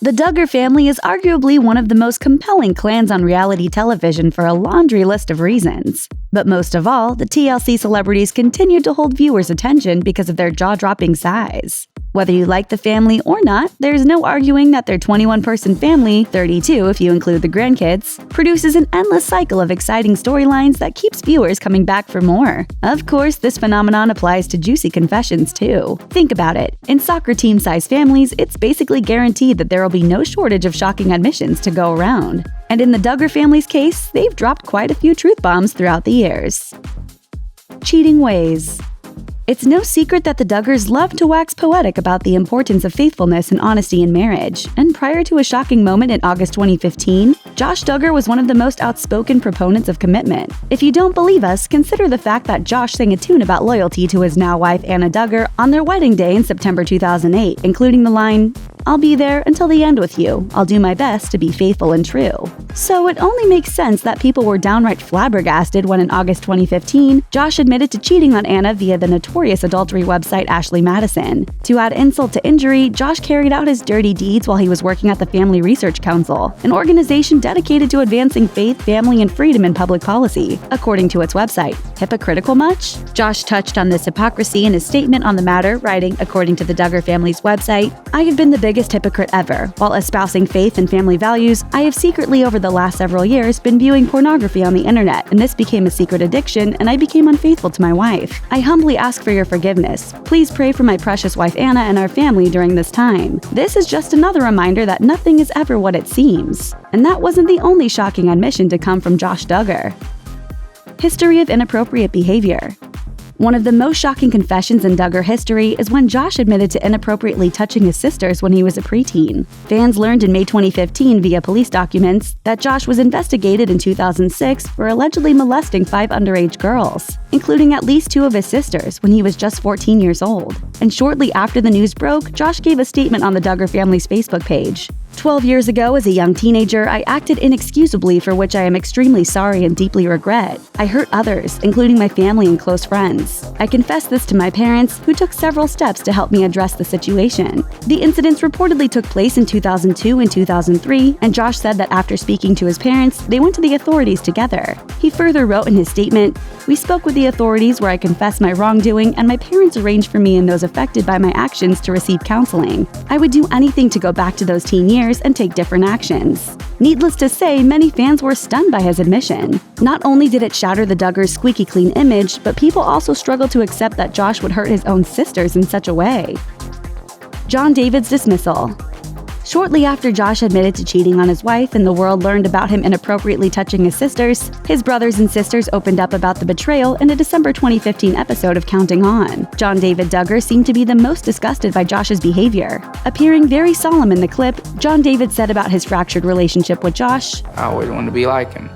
The Duggar family is arguably one of the most compelling clans on reality television for a laundry list of reasons. But most of all, the TLC celebrities continue to hold viewers' attention because of their jaw-dropping size. Whether you like the family or not, there's no arguing that their 21-person family, 32 if you include the grandkids, produces an endless cycle of exciting storylines that keeps viewers coming back for more. Of course, this phenomenon applies to juicy confessions too. Think about it. In soccer team-sized families, it's basically guaranteed that there will be no shortage of shocking admissions to go around. And in the Duggar family's case, they've dropped quite a few truth bombs throughout the years. Cheating ways. It's no secret that the Duggars love to wax poetic about the importance of faithfulness and honesty in marriage, and prior to a shocking moment in August 2015, Josh Duggar was one of the most outspoken proponents of commitment. If you don't believe us, consider the fact that Josh sang a tune about loyalty to his now wife Anna Duggar on their wedding day in September 2008, including the line, "I'll be there until the end with you. I'll do my best to be faithful and true." So it only makes sense that people were downright flabbergasted when in August 2015, Josh admitted to cheating on Anna via the notorious adultery website Ashley Madison. To add insult to injury, Josh carried out his dirty deeds while he was working at the Family Research Council, an organization dedicated to advancing faith, family, and freedom in public policy, according to its website. Hypocritical much? Josh touched on this hypocrisy in his statement on the matter, writing, according to the Duggar family's website, "I have been the biggest hypocrite ever. While espousing faith and family values, I have secretly over the last several years been viewing pornography on the internet, and this became a secret addiction, and I became unfaithful to my wife. I humbly ask for your forgiveness. Please pray for my precious wife Anna and our family during this time. This is just another reminder that nothing is ever what it seems." And that wasn't the only shocking admission to come from Josh Duggar. History of inappropriate behavior. One of the most shocking confessions in Duggar history is when Josh admitted to inappropriately touching his sisters when he was a preteen. Fans learned in May 2015 via police documents that Josh was investigated in 2006 for allegedly molesting 5 underage girls, including at least 2 of his sisters when he was just 14 years old. And shortly after the news broke, Josh gave a statement on the Duggar family's Facebook page. 12 years ago, as a young teenager, I acted inexcusably for which I am extremely sorry and deeply regret. I hurt others, including my family and close friends. I confess this to my parents, who took several steps to help me address the situation. The incidents reportedly took place in 2002 and 2003, and Josh said that after speaking to his parents, they went to the authorities together. He further wrote in his statement, "We spoke with the authorities where I confessed my wrongdoing, and my parents arranged for me and those affected by my actions to receive counseling. I would do anything to go back to those teen years and take different actions." Needless to say, many fans were stunned by his admission. Not only did it shatter the Duggars' squeaky clean image, but people also struggled to accept that Josh would hurt his own sisters in such a way. John David's dismissal. Shortly after Josh admitted to cheating on his wife and the world learned about him inappropriately touching his sisters, his brothers and sisters opened up about the betrayal in a December 2015 episode of Counting On. John David Duggar seemed to be the most disgusted by Josh's behavior. Appearing very solemn in the clip, John David said about his fractured relationship with Josh, "I always wanted to be like him,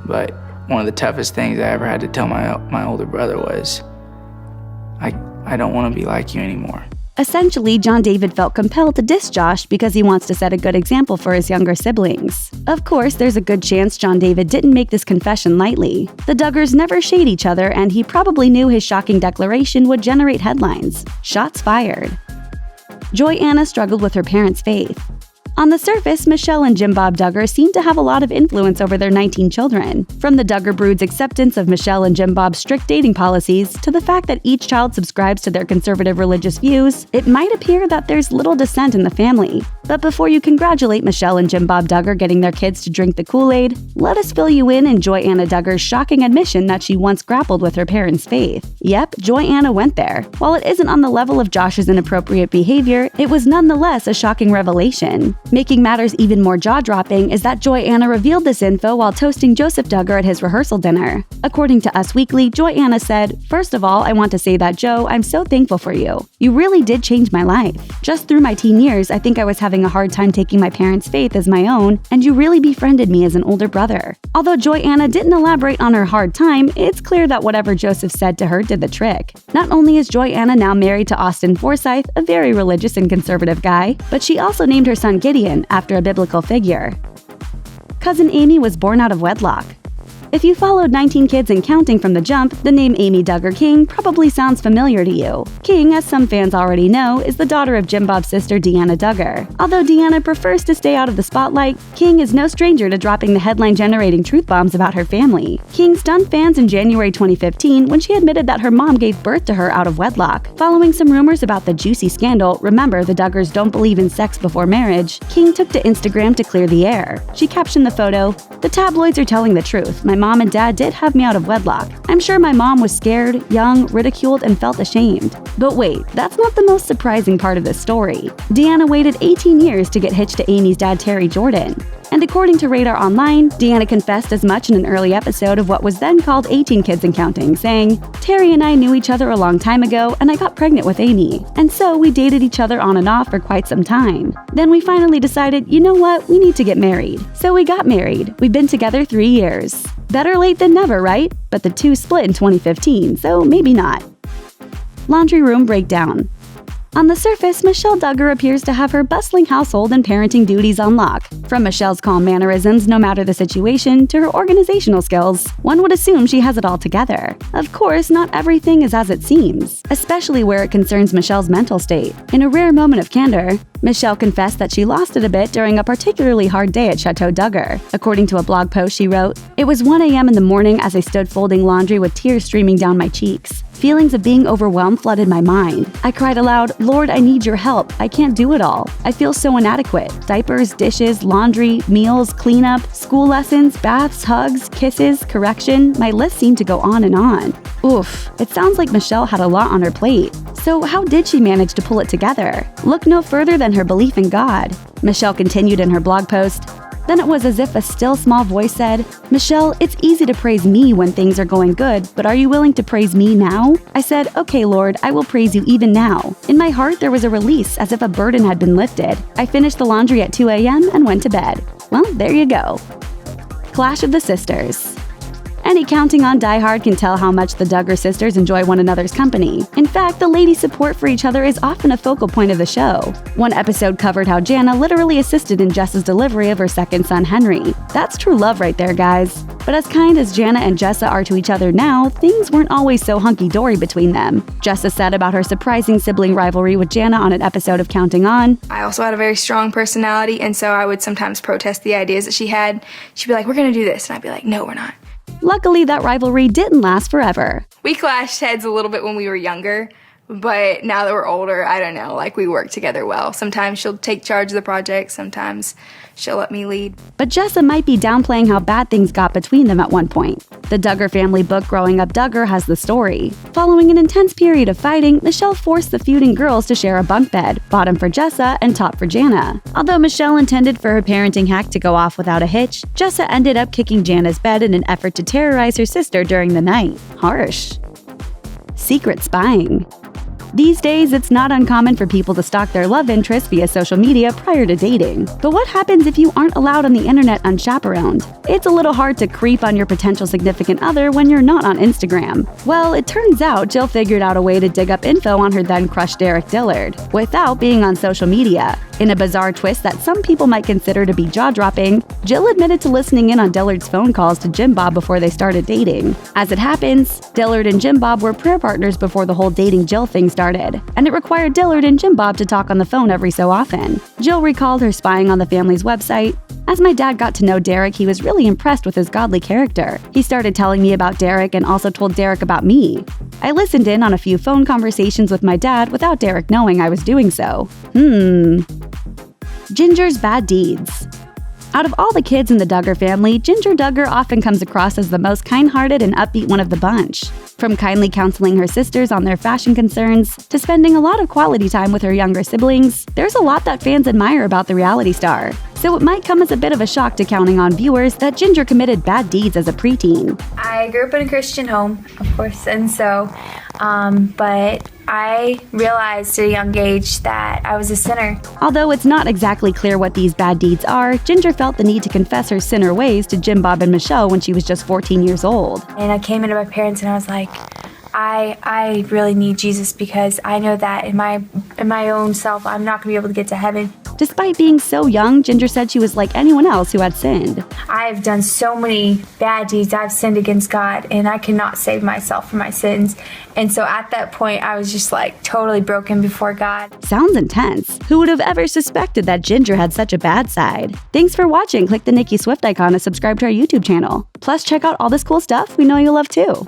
but one of the toughest things I ever had to tell my older brother was, I don't want to be like you anymore." Essentially, John David felt compelled to diss Josh because he wants to set a good example for his younger siblings. Of course, there's a good chance John David didn't make this confession lightly. The Duggars never shade each other, and he probably knew his shocking declaration would generate headlines. Shots fired. Joy Anna struggled with her parents' faith. On the surface, Michelle and Jim Bob Duggar seem to have a lot of influence over their 19 children. From the Duggar brood's acceptance of Michelle and Jim Bob's strict dating policies to the fact that each child subscribes to their conservative religious views, it might appear that there's little dissent in the family. But before you congratulate Michelle and Jim Bob Duggar getting their kids to drink the Kool-Aid, let us fill you in Joy Anna Duggar's shocking admission that she once grappled with her parents' faith. Yep, Joy Anna went there. While it isn't on the level of Josh's inappropriate behavior, it was nonetheless a shocking revelation. Making matters even more jaw-dropping is that Joy Anna revealed this info while toasting Joseph Duggar at his rehearsal dinner. According to Us Weekly, Joy Anna said, "First of all, I want to say that, Joe, I'm so thankful for you. You really did change my life. Just through my teen years, I think I was having a hard time taking my parents' faith as my own, and you really befriended me as an older brother." Although Joy Anna didn't elaborate on her hard time, it's clear that whatever Joseph said to her did the trick. Not only is Joy Anna now married to Austin Forsyth, a very religious and conservative guy, but she also named her son Gideon after a biblical figure. Cousin Amy was born out of wedlock. If you followed 19 Kids and Counting from the jump, the name Amy Duggar King probably sounds familiar to you. King, as some fans already know, is the daughter of Jim Bob's sister Deanna Duggar. Although Deanna prefers to stay out of the spotlight, King is no stranger to dropping the headline-generating truth bombs about her family. King stunned fans in January 2015 when she admitted that her mom gave birth to her out of wedlock. Following some rumors about the juicy scandal, "Remember, the Duggars don't believe in sex before marriage," King took to Instagram to clear the air. She captioned the photo, "The tabloids are telling the truth. My mom and dad did have me out of wedlock. I'm sure my mom was scared, young, ridiculed, and felt ashamed." But wait, that's not the most surprising part of this story. Deanna waited 18 years to get hitched to Amy's dad, Terry Jordan. And according to Radar Online, Deanna confessed as much in an early episode of what was then called 18 Kids and Counting, saying, "Terry and I knew each other a long time ago, and I got pregnant with Amy. And so we dated each other on and off for quite some time. Then we finally decided, you know what, we need to get married. So we got married. We've been together 3 years. Better late than never, right? But the two split in 2015, so maybe not." Laundry room breakdown. On the surface, Michelle Duggar appears to have her bustling household and parenting duties on lock. From Michelle's calm mannerisms, no matter the situation, to her organizational skills, one would assume she has it all together. Of course, not everything is as it seems, especially where it concerns Michelle's mental state. In a rare moment of candor, Michelle confessed that she lost it a bit during a particularly hard day at Chateau Duggar. According to a blog post she wrote, "It was 1 a.m. in the morning as I stood folding laundry with tears streaming down my cheeks. Feelings of being overwhelmed flooded my mind. I cried aloud, 'Lord, I need your help. I can't do it all. I feel so inadequate. Diapers, dishes, laundry, meals, cleanup, school lessons, baths, hugs, kisses, correction. My list seemed to go on and on.'" Oof, it sounds like Michelle had a lot on her plate. So how did she manage to pull it together? Look no further than her belief in God. Michelle continued in her blog post, "Then it was as if a still small voice said, 'Michelle, it's easy to praise me when things are going good, but are you willing to praise me now?' I said, 'Okay, Lord, I will praise you even now.' In my heart, there was a release as if a burden had been lifted. I finished the laundry at 2 a.m. and went to bed." Well, there you go. Clash of the Sisters. Any counting on Die Hard can tell how much the Duggar sisters enjoy one another's company. In fact, the ladies' support for each other is often a focal point of the show. One episode covered how Jana literally assisted in Jessa's delivery of her second son, Henry. That's true love right there, guys. But as kind as Jana and Jessa are to each other now, things weren't always so hunky-dory between them. Jessa said about her surprising sibling rivalry with Jana on an episode of Counting On, "I also had a very strong personality, and so I would sometimes protest the ideas that she had. She'd be like, 'We're gonna do this,' and I'd be like, 'No, we're not.'" Luckily, that rivalry didn't last forever. We clashed heads a little bit when we were younger, but now that we're older, I don't know, like we work together well. Sometimes she'll take charge of the project, sometimes she'll let me lead. But Jessa might be downplaying how bad things got between them at one point. The Duggar family book Growing Up Duggar has the story. Following an intense period of fighting, Michelle forced the feuding girls to share a bunk bed, bottom for Jessa and top for Jana. Although Michelle intended for her parenting hack to go off without a hitch, Jessa ended up kicking Jana's bed in an effort to terrorize her sister during the night. Harsh. Secret spying. These days, it's not uncommon for people to stalk their love interest via social media prior to dating. But what happens if you aren't allowed on the internet unchaperoned? It's a little hard to creep on your potential significant other when you're not on Instagram. Well, it turns out Jill figured out a way to dig up info on her then-crush Derek Dillard, without being on social media. In a bizarre twist that some people might consider to be jaw-dropping, Jill admitted to listening in on Dillard's phone calls to Jim Bob before they started dating. As it happens, Dillard and Jim Bob were prayer partners before the whole dating Jill thing started, and it required Dillard and Jim Bob to talk on the phone every so often. Jill recalled her spying on the family's website. "As my dad got to know Derek, he was really impressed with his godly character. He started telling me about Derek and also told Derek about me. I listened in on a few phone conversations with my dad without Derek knowing I was doing so." Ginger's bad deeds. Out of all the kids in the Duggar family, Jinger Duggar often comes across as the most kind-hearted and upbeat one of the bunch. From kindly counseling her sisters on their fashion concerns, to spending a lot of quality time with her younger siblings, there's a lot that fans admire about the reality star. So it might come as a bit of a shock to Counting On viewers that Jinger committed bad deeds as a preteen. I grew up in a Christian home, of course, and so, but I realized at a young age that I was a sinner. Although it's not exactly clear what these bad deeds are, Jinger felt the need to confess her sinner ways to Jim Bob and Michelle when she was just 14 years old. And I came into my parents and I was like, I really need Jesus because I know that in my own self, I'm not going to be able to get to heaven. Despite being so young, Jinger said she was like anyone else who had sinned. I've done so many bad deeds. I've sinned against God, and I cannot save myself from my sins. And so at that point, I was just like totally broken before God. Sounds intense. Who would have ever suspected that Jinger had such a bad side? Thanks for watching. Click the Nikki Swift icon to subscribe to our YouTube channel. Plus, check out all this cool stuff we know you'll love too.